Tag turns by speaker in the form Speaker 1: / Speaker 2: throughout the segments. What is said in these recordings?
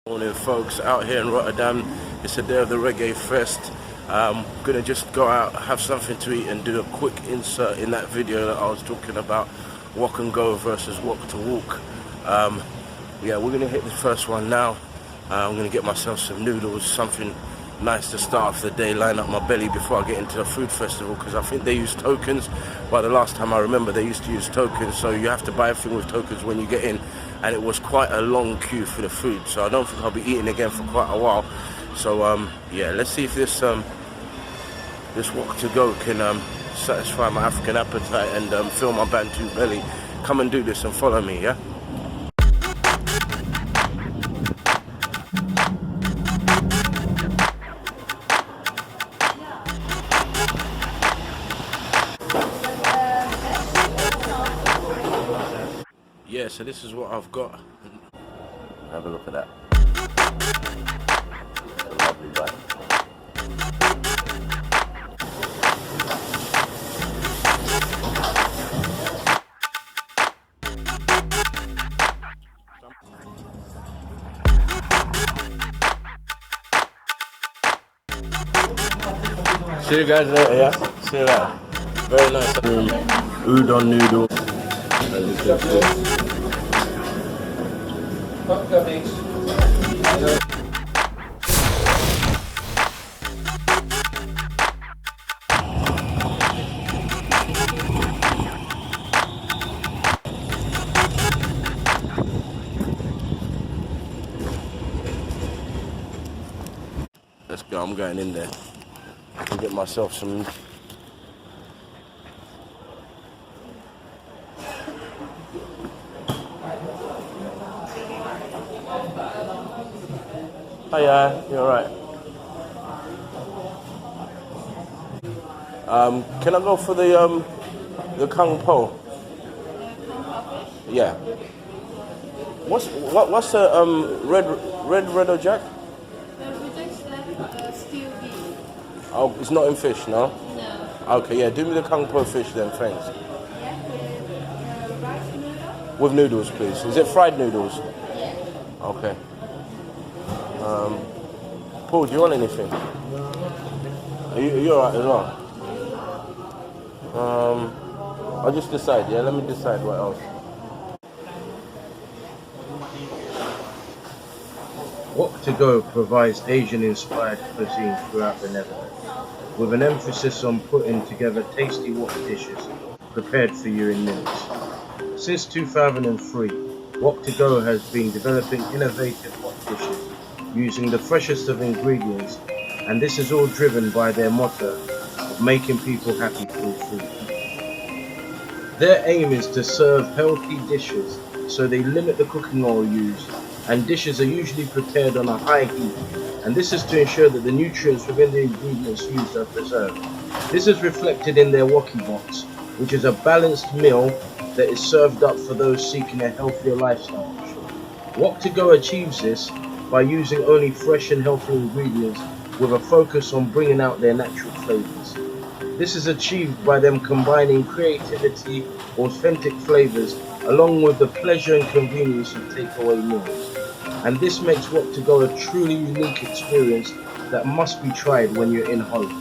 Speaker 1: Morning folks, out here in Rotterdam. It's the day of the Reggae Fest. Gonna just go out, have something to eat and do a quick insert in that video that I was talking about, Wok and Go versus Wok to Walk. Yeah, we're gonna hit the first one now. I'm gonna get myself some noodles, something nice to start off the day, line up my belly before I get into the food festival, because I think they use tokens. But the last time I remember, they used to use tokens, so you have to buy everything with tokens when you get in, and it was quite a long queue for the food, so I don't think I'll be eating again for quite a while. So yeah, let's see if this Wok to Go can satisfy my African appetite and fill my Bantu belly. Come and do this and follow me, yeah? Yeah, so this is what I've got. Have a look at that. A lovely bite. See you guys later, yeah? See you later. Very nice. Udon noodle. As you can see. Let's go, I'm going in there. I can get myself some. Hiya, you alright? Can I go for the Kung Po? Yeah. What's the red or jack? Oh, it's not in fish, no?
Speaker 2: No.
Speaker 1: Okay, yeah, do me the Kung Po fish then, thanks.
Speaker 2: Yeah, rice noodle?
Speaker 1: With noodles, please. Is it fried noodles?
Speaker 2: Yeah.
Speaker 1: Okay. Paul, do you want anything? Are you alright as well? I'll just decide, yeah? Let me decide what else. Wok to Go provides Asian-inspired cuisine throughout the Netherlands, with an emphasis on putting together tasty wok dishes prepared for you in minutes. Since 2003, Wok to Go has been developing innovative wok dishes using the freshest of ingredients, and this is all driven by their motto of making people happy through food. Their aim is to serve healthy dishes, so they limit the cooking oil used, and dishes are usually prepared on a high heat, and this is to ensure that the nutrients within the ingredients used are preserved. This is reflected in their Wokkie Box, which is a balanced meal that is served up for those seeking a healthier lifestyle. Wok to Go achieves this by using only fresh and healthy ingredients with a focus on bringing out their natural flavors. This is achieved by them combining creativity, authentic flavors, along with the pleasure and convenience of takeaway meals. And this makes Wok to Go a truly unique experience that must be tried when you're in Holland.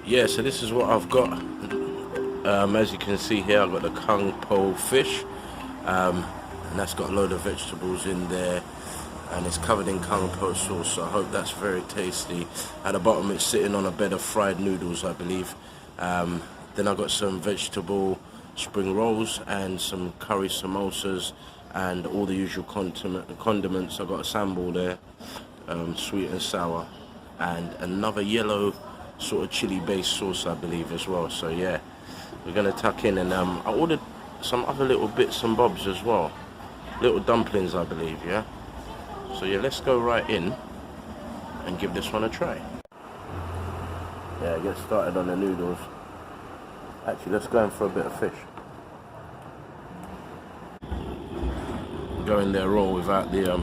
Speaker 1: Yeah, so this is what I've got. As you can see here, I've got the Kung Po fish. And that's got a load of vegetables in there, and it's covered in Kung Po sauce, so I hope that's very tasty. At the bottom it's sitting on a bed of fried noodles, I believe. Then I've got some vegetable spring rolls and some curry samosas and all the usual condiments. I've got a sambal there, sweet and sour, and another yellow sort of chili based sauce, I believe, as well. So yeah, we're gonna tuck in, and I ordered some other little bits and bobs as well. Little dumplings, I believe, yeah? So yeah, let's go right in and give this one a try. Yeah, get started on the noodles. Actually, let's go in for a bit of fish. Go in there raw without the Yeah.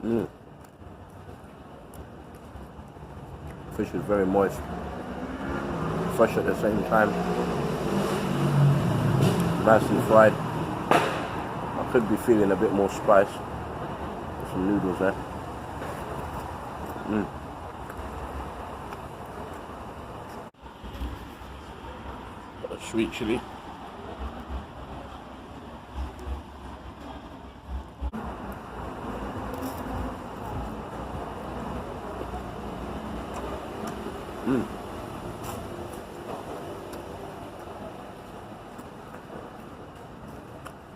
Speaker 2: Fish is very moist, fresh at the same time, nicely fried. I could be feeling a bit more spice. Some noodles there. Got a sweet chili.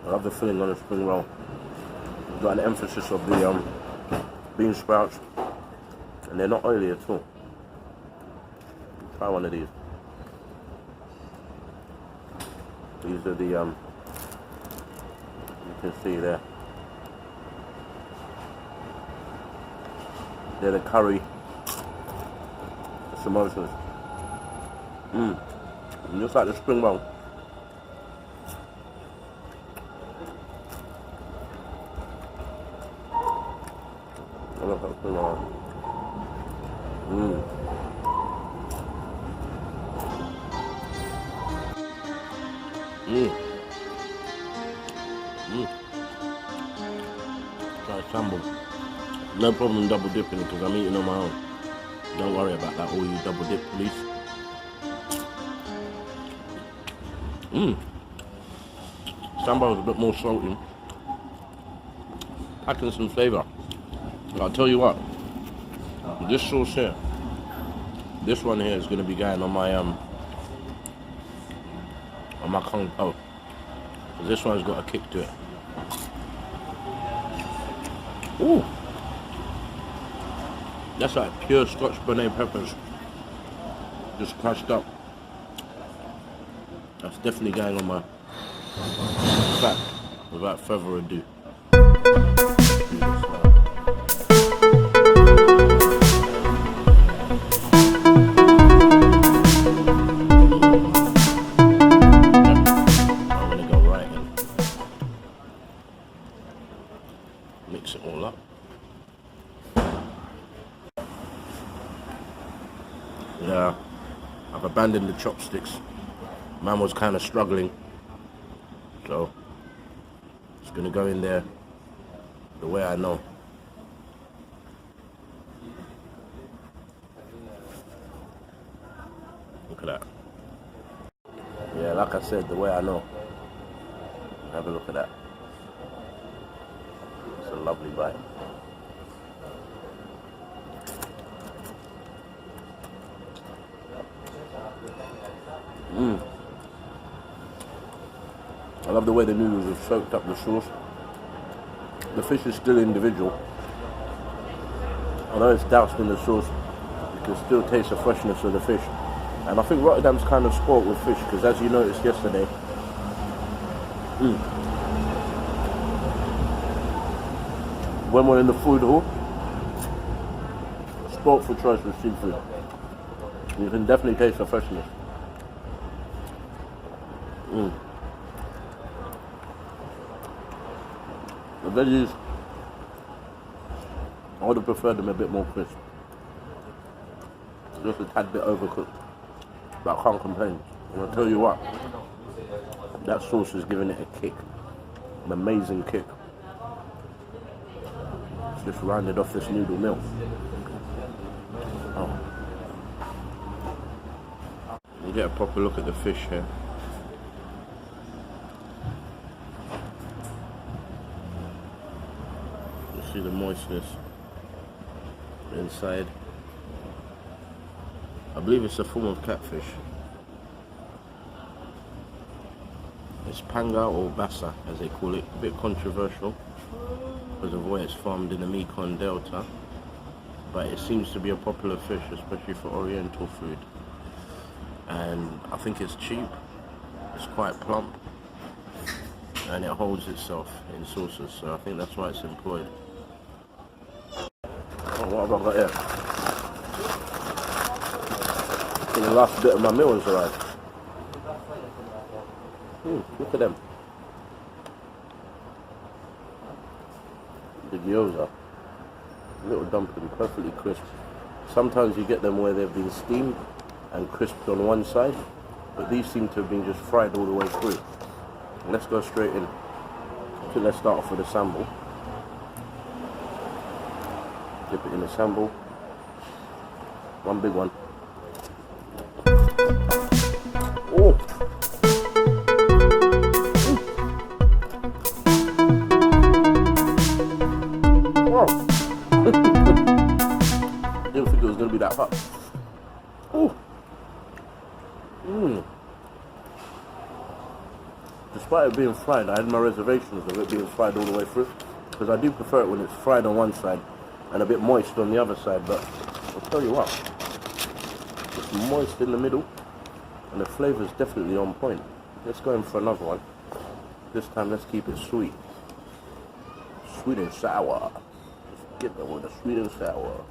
Speaker 2: I love the filling on the spring roll. It's got an emphasis of the bean sprouts, and they're not oily at all. Try one of these. These are the you can see there. They're the curry samosas. Just like the spring roll. I love that spring roll. Try sambal. No problem double dipping because I'm eating on my own. Don't worry about that, all you double dip police. Sambal is a bit more salty, packing some flavour. But I'll tell you what, this sauce here, this one here is going to be going on my kung pao. This one's got a kick to it. Ooh, that's like pure Scotch bonnet peppers, just crushed up. That's definitely going on my fat. Without further ado. Mix it all up. Yeah, I've abandoned the chopsticks. Man was kind of struggling, so it's gonna go in there the way I know. Look at that. Yeah, like I said, the way I know. Have a look at that. It's a lovely bite. I love the way the noodles have soaked up the sauce. The fish is still individual. Although it's doused in the sauce, you can still taste the freshness of the fish. And I think Rotterdam's kind of spoilt with fish, because as you noticed yesterday, when we're in the food hall, spoilt for choice with seafood. You can definitely taste the freshness. The veggies, I would have preferred them a bit more crisp. Just a tad bit overcooked. But I can't complain. And I'll tell you what, that sauce is giving it a kick. An amazing kick. It's just rounded off this noodle meal. Oh. We'll get a proper look at the fish here. See the moistness inside. I believe it's a form of catfish. It's panga or bassa as they call it. A bit controversial because of where it's farmed in the Mekong Delta, but it seems to be a popular fish, especially for oriental food. And I think it's cheap, it's quite plump, and it holds itself in sauces, so I think that's why it's employed. What have I got here? I think the last bit of my meal has arrived. Look at them. The gyoza. Little dumpling, perfectly crisp. Sometimes you get them where they've been steamed and crisped on one side, but these seem to have been just fried all the way through. Let's go straight in. So let's start off with a sample. Dip it in the sample. One big one. Oh! Wow! Didn't think it was going to be that hot. Oh! Despite it being fried, I had my reservations of it being fried all the way through, because I do prefer it when it's fried on one side and a bit moist on the other side, but I'll tell you what, it's moist in the middle and the flavour is definitely on point. Let's go in for another one. This time let's keep it sweet. Sweet and sour. Let's get them with the sweet and sour.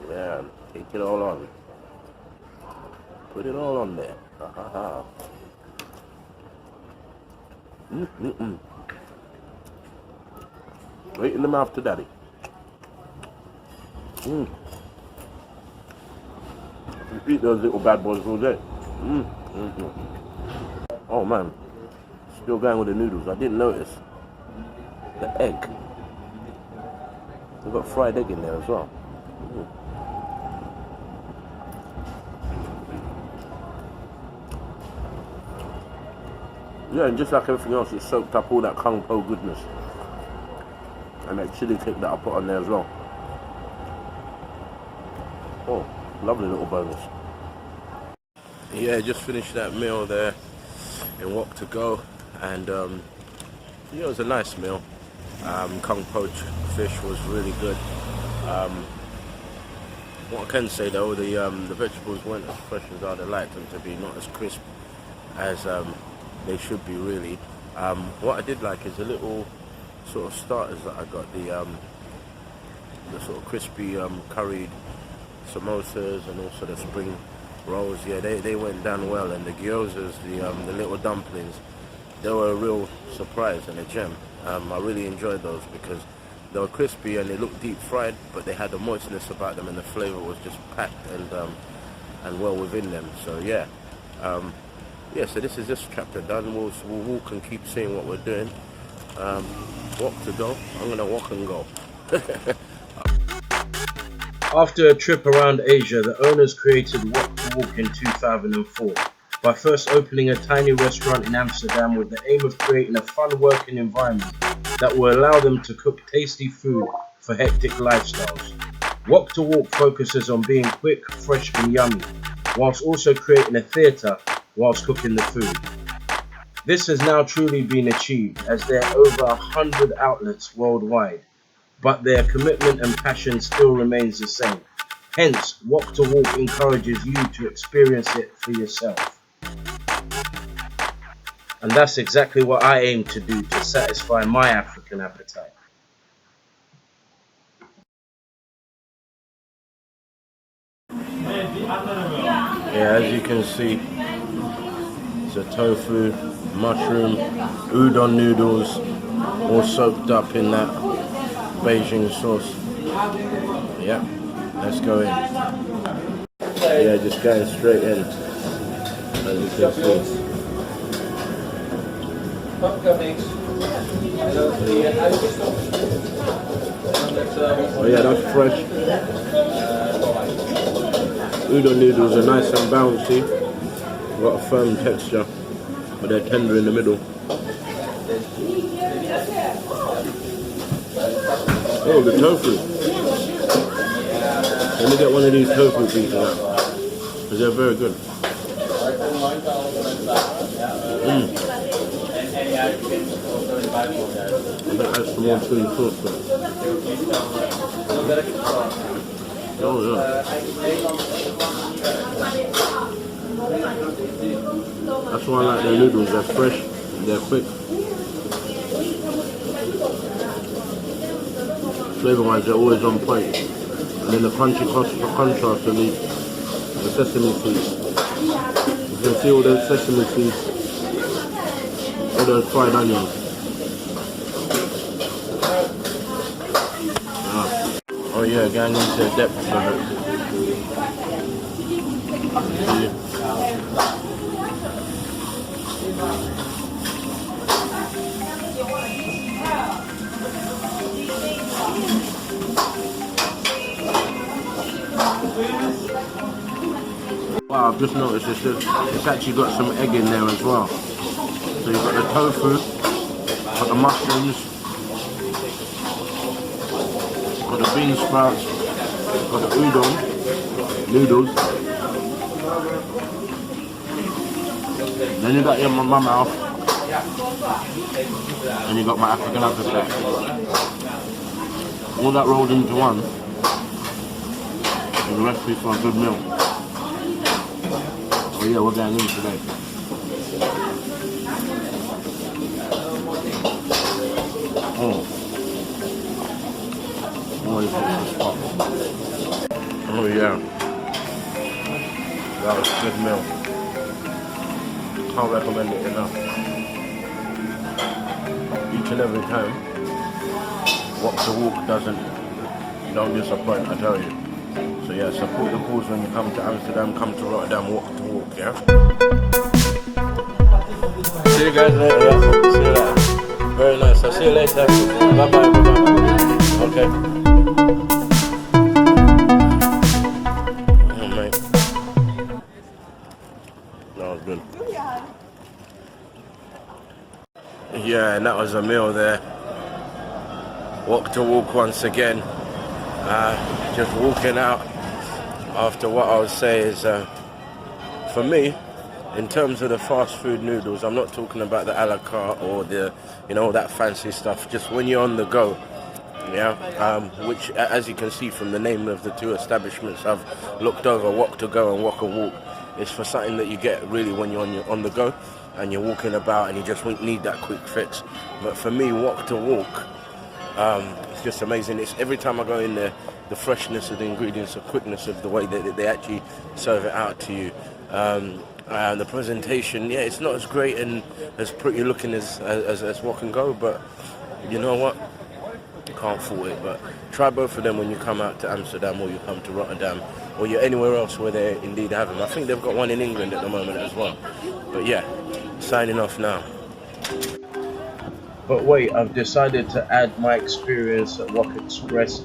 Speaker 2: Yeah, take it all on. Put it all on there. Right in the mouth to daddy. You eat those little bad boys all day. Oh man, still going with the noodles. I didn't notice the egg. We've got fried egg in there as well. Yeah, and just like everything else, it soaked up all that kung po goodness. And that chili kick that I put on there as well. Oh, lovely little bonus. Yeah, just finished that meal there in Wok to Go, and yeah, it was a nice meal. Kung po fish was really good. What I can say though, the vegetables weren't as fresh as I'd have liked them to be, not as crisp as they should be really. What I did like is the little sort of starters that I got, the sort of crispy curried samosas and also the spring rolls. Yeah, they went down well, and the gyozas, the little dumplings, they were a real surprise and a gem. I really enjoyed those because they were crispy and they looked deep fried, but they had the moistness about them and the flavor was just packed and well within them. So yeah. Yeah, so this is this chapter done. We'll walk and keep seeing what we're doing. Wok to go. I'm gonna walk and go.
Speaker 1: After a trip around Asia, the owners created Wok to Wok in 2004 by first opening a tiny restaurant in Amsterdam with the aim of creating a fun working environment that will allow them to cook tasty food for hectic lifestyles. Wok to Wok focuses on being quick, fresh and yummy, whilst also creating a theatre whilst cooking the food. This has now truly been achieved as there are over 100 outlets worldwide, but their commitment and passion still remains the same. Hence, Wok to Wok encourages you to experience it for yourself. And that's exactly what I aim to do to satisfy my African appetite.
Speaker 2: Yeah, as you can see, it's a tofu, mushroom, udon noodles, all soaked up in that Beijing sauce. Yeah, let's go in. Yeah, just going straight in, as you can see. Oh yeah, that's fresh. Udon noodles are nice and bouncy, got a firm texture, but they're tender in the middle. Oh, the tofu. Let me get one of these tofu pieces out, because they're very good. I'm going to add some more chili sauce to it. Oh yeah. That's why I like their noodles. They're fresh, they're quick. Flavor-wise, they're always on point. And then the crunchy contrast of the sesame seeds. You can see all those sesame seeds, all those fried onions. Yeah, going into the depths of it. See? Wow, I've just noticed it's actually got some egg in there as well. So you've got the tofu, got the mushrooms, got the bean sprouts, got the udon, noodles. Then you got your my mouth, and you got my African appetite. All that rolled into one is a recipe for a good meal. Oh yeah, we're going in today. Oh yeah, that was a good meal. Can't recommend it enough. Each and every time, Wok Go don't disappoint, I tell you. So yeah, support the cause when you come to Amsterdam, come to Rotterdam, Wok Go, yeah? See you guys later, yeah? See you later. Very nice, I'll see you later. Bye bye, bye bye. Okay. Oh mate. That was good. Yeah, and that was a meal there. Wok Go once again. Just walking out after what I would say is, for me, in terms of the fast food noodles, I'm not talking about the a la carte or the, you know, that fancy stuff. Just when you're on the go, yeah. Which, as you can see from the name of the two establishments I've looked over, Wok Go and Wok Go, it's for something that you get really when you're on the go and you're walking about and you just need that quick fix. But for me, Wok Go, it's just amazing. It's every time I go in there, the freshness of the ingredients, the quickness of the way that they actually serve it out to you. The presentation, yeah, it's not as great and as pretty looking as Wok Go, but you know what? You can't fault it. But try both of them when you come out to Amsterdam or you come to Rotterdam or you're anywhere else where they indeed have them. I think they've got one in England at the moment as well. But yeah, signing off now.
Speaker 1: But wait, I've decided to add my experience at Wok Express.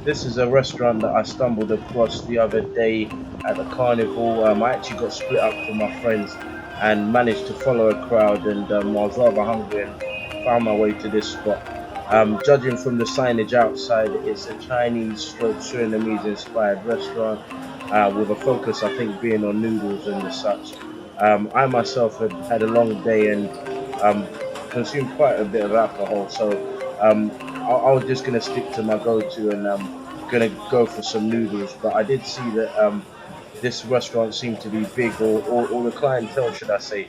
Speaker 1: This is a restaurant that I stumbled across the other day at the carnival. I actually got split up from my friends and managed to follow a crowd, and I was rather hungry and found my way to this spot. Judging from the signage outside, it's a Chinese/Surinamese inspired restaurant with a focus, I think, being on noodles and such. I myself had a long day and consumed quite a bit of alcohol, so I was just going to stick to my go-to and going to go for some noodles. But I did see that this restaurant seemed to be big, or the clientele, should I say,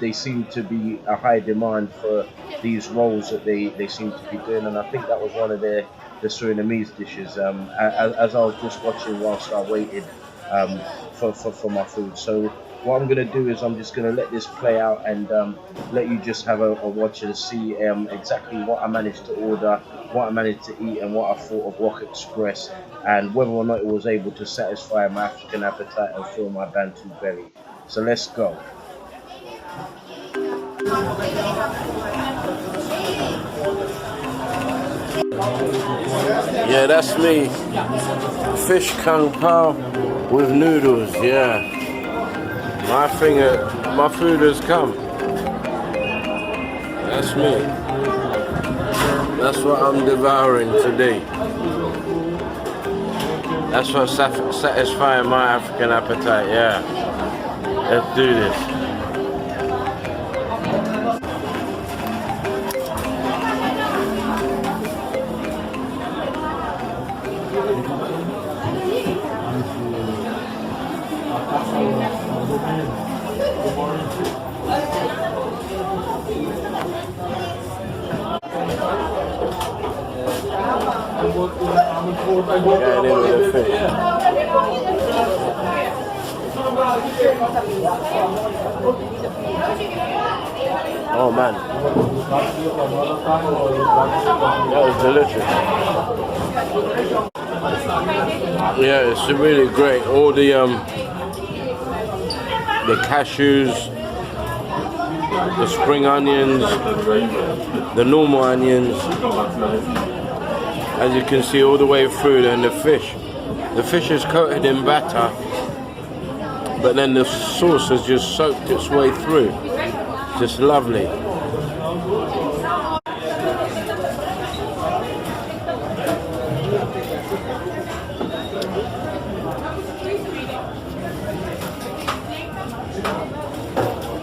Speaker 1: they seem to be a high demand for these rolls that they seem to be doing, and I think that was one of the Surinamese dishes as I was just watching whilst I waited for my food. So what I'm going to do is I'm just going to let this play out and let you just have a watch and see exactly what I managed to order, what I managed to eat, and what I thought of Wok Express, and whether or not it was able to satisfy my African appetite and fill my Bantu belly. So let's go.
Speaker 2: Yeah, that's me. Fish kung pao with noodles, yeah. My food has come. That's me. That's what I'm devouring today. That's what's satisfying my African appetite, yeah. Let's do this. Getting in with the fish. Oh man, that was delicious. Yeah, it's really great. All the cashews, the spring onions, the normal onions. As you can see all the way through, and the fish. The fish is coated in batter, but then the sauce has just soaked its way through. Just lovely.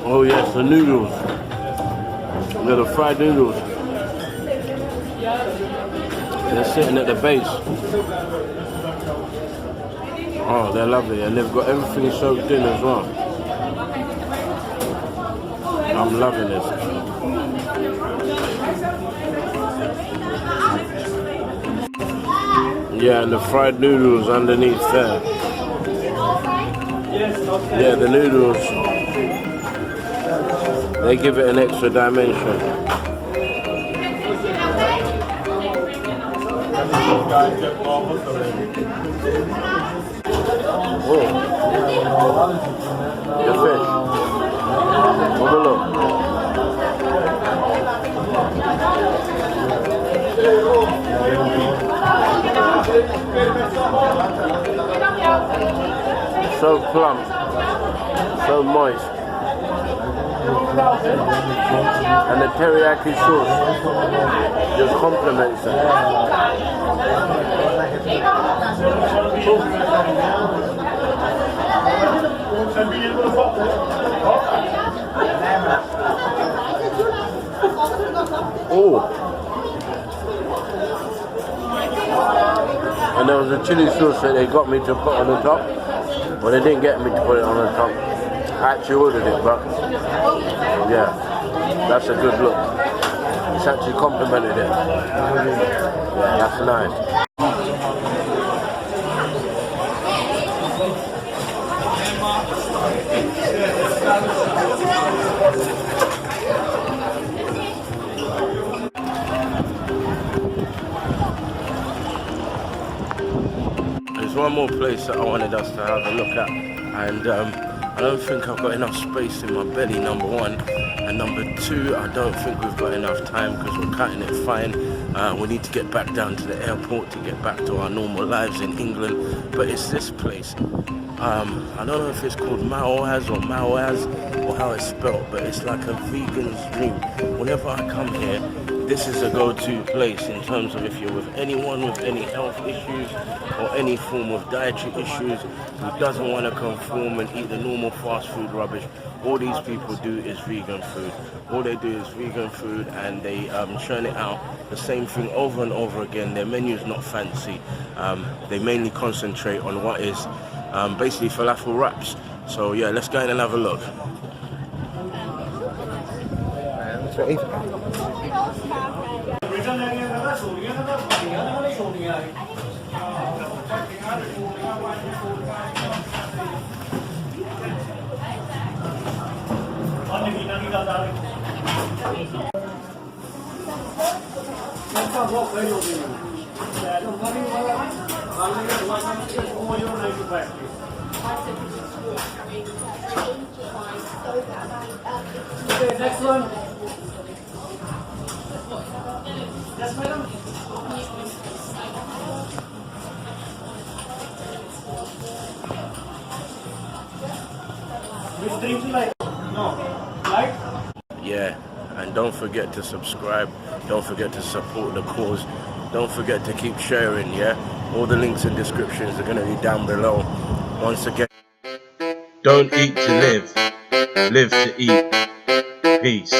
Speaker 2: Oh yes, the noodles. They're the fried noodles. They're sitting at the base. Oh, they're lovely, and they've got everything soaked in as well. I'm loving this. Yeah, and the fried noodles underneath there. Yeah, the noodles, they give it an extra dimension. Oh, the fish. Have a look. So plump, so moist, and the teriyaki sauce just complements it. Oh, and there was a chili sauce that they got me to put on the top. Well, they didn't get me to put it on the top. I actually ordered it, but yeah, that's a good look. It's actually complimented it. Yeah, that's nice. There's one more place that I wanted us to have a look at, and I don't think I've got enough space in my belly, number one, and number two, I don't think we've got enough time because we're cutting it fine. We need to get back down to the airport to get back to our normal lives in England, but it's this place. I don't know if it's called Maoz or how it's spelled, but it's like a vegan's dream. Whenever I come here, this is a go-to place in terms of if you're with anyone with any health issues or any form of dietary issues who doesn't want to conform and eat the normal fast food rubbish. All these people do is vegan food. All they do is vegan food, and they churn it out, the same thing over and over again. Their menu's not fancy. They mainly concentrate on what is basically falafel wraps. So yeah, let's go in and have a look.
Speaker 3: Okay, next one. Yes, madam. Which drink you like? No. Like?
Speaker 2: Yeah, and don't forget to subscribe. Don't forget to support the cause. Don't forget to keep sharing, yeah? All the links and descriptions are going to be down below. Once again,
Speaker 1: Don't eat to live, live to eat. Peace.